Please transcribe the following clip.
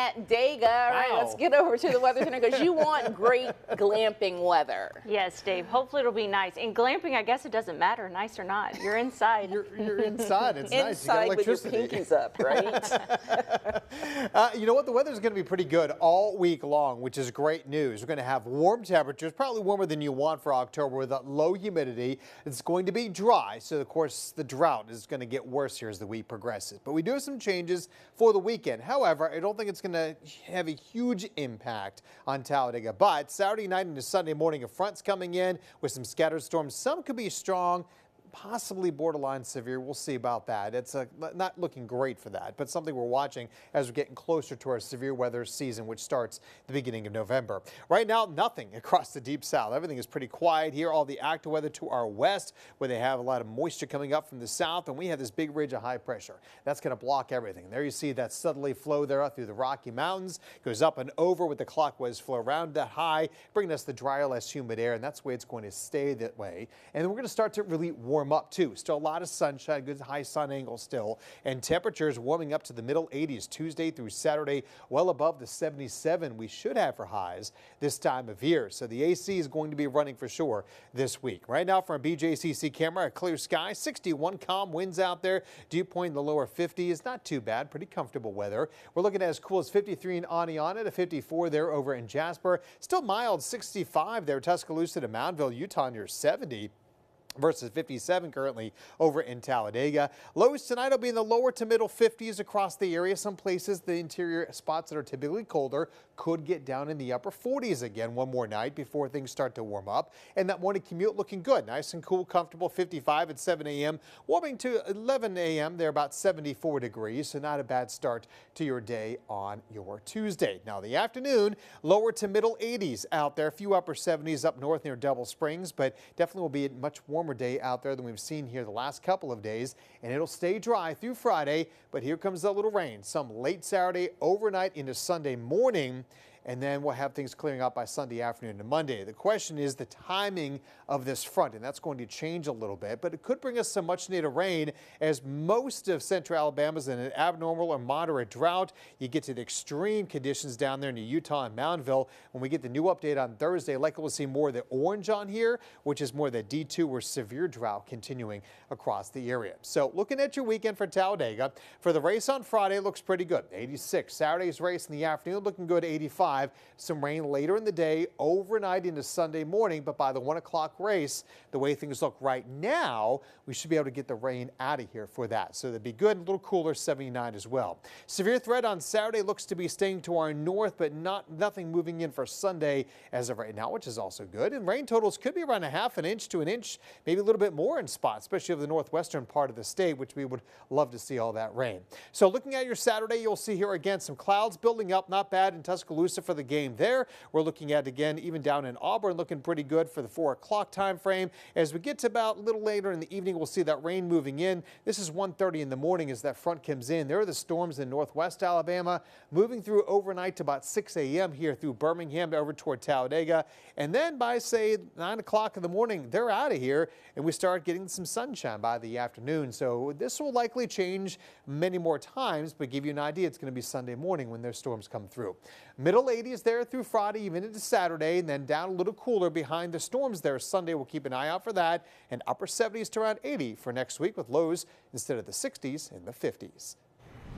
at Dega. All right, let's get over to the Weather Center because you want great glamping weather. Yes, Dave. Hopefully it'll be nice. In glamping, I guess it doesn't matter, nice or not. You're inside. You're inside. It's nice. You got electricity. With your pinkies up, right? You know what? The weather's going to be pretty good all week long, which is great news. We're going to have warm temperatures, probably warmer than you want for October with a low humidity. It's going to be dry, so of course the drought is going to get worse here as the week progresses. But we do have some changes for the weekend. However, I don't think it's going to have a huge impact on Talladega. But Saturday night into Sunday morning, a front's coming in with some scattered storms. Some could be strong, possibly borderline severe. We'll see about that. It's not looking great for that, but something we're watching as we're getting closer to our severe weather season, which starts the beginning of November. Right now, nothing across the deep south. Everything is pretty quiet here. All the active weather to our west, where they have a lot of moisture coming up from the south, and we have this big ridge of high pressure. That's going to block everything. There you see that southerly flow there through the Rocky Mountains. Goes up and over with the clockwise flow around that high, bringing us the drier, less humid air, and that's the way it's going to stay that way. And then we're going to start to really warm up too. Still a lot of sunshine, good high sun angle still, and temperatures warming up to the middle 80s Tuesday through Saturday, well above the 77 we should have for highs this time of year. So the AC is going to be running for sure this week. Right now from a BJCC camera, a clear sky, 61 calm winds out there. Dew point in the lower 50s, not too bad, pretty comfortable weather. We're looking at as cool as 53 in Aniana to 54 there over in Jasper. Still mild, 65 there, Tuscaloosa to Moundville, Utah near 70. Versus 57 currently over in Talladega. Lows tonight will be in the lower to middle 50s across the area. Some places, the interior spots that are typically colder could get down in the upper 40s again one more night before things start to warm up. And that morning commute looking good. Nice and cool, comfortable, 55 at 7 a.m. Warming to 11 a.m. They're about 74 degrees, so not a bad start to your day on your Tuesday. Now the afternoon, lower to middle 80s out there. A few upper 70s up north near Double Springs, but definitely will be a much warmer day out there than we've seen here the last couple of days, and it'll stay dry through Friday, but here comes the little rain, some late Saturday, overnight into Sunday morning, and then we'll have things clearing up by Sunday afternoon to Monday. The question is the timing of this front, and that's going to change a little bit, but it could bring us some much needed rain as most of central Alabama is in an abnormal or moderate drought. You get to the extreme conditions down there in Utah and Moundville. When we get the new update on Thursday, likely we'll see more of the orange on here, which is more the D2 or severe drought continuing across the area. So looking at your weekend for Talladega, for the race on Friday, it looks pretty good. 86. Saturday's race in the afternoon looking good, 85. Some rain later in the day, overnight into Sunday morning, but by the 1 o'clock race, the way things look right now, we should be able to get the rain out of here for that. So that'd be good, a little cooler, 79 as well. Severe threat on Saturday looks to be staying to our north, but nothing moving in for Sunday as of right now, which is also good. And rain totals could be around a half an inch to an inch, maybe a little bit more in spots, especially over the northwestern part of the state, which we would love to see all that rain. So looking at your Saturday, you'll see here again some clouds building up, not bad in Tuscaloosa for the game there. We're looking at again even down in Auburn looking pretty good for the 4 o'clock time frame. As we get to about a little later in the evening, we'll see that rain moving in. This is 1:30 in the morning as that front comes in. There are the storms in northwest Alabama moving through overnight to about 6 a.m. here through Birmingham over toward Talladega. And then by say 9 o'clock in the morning, they're out of here and we start getting some sunshine by the afternoon. So this will likely change many more times, but give you an idea, it's going to be Sunday morning when their storms come through. Middle 80s there through Friday, even into Saturday, and then down a little cooler behind the storms there. Sunday, we'll keep an eye out for that, and upper 70s to around 80 for next week with lows instead of the 60s in the 50s.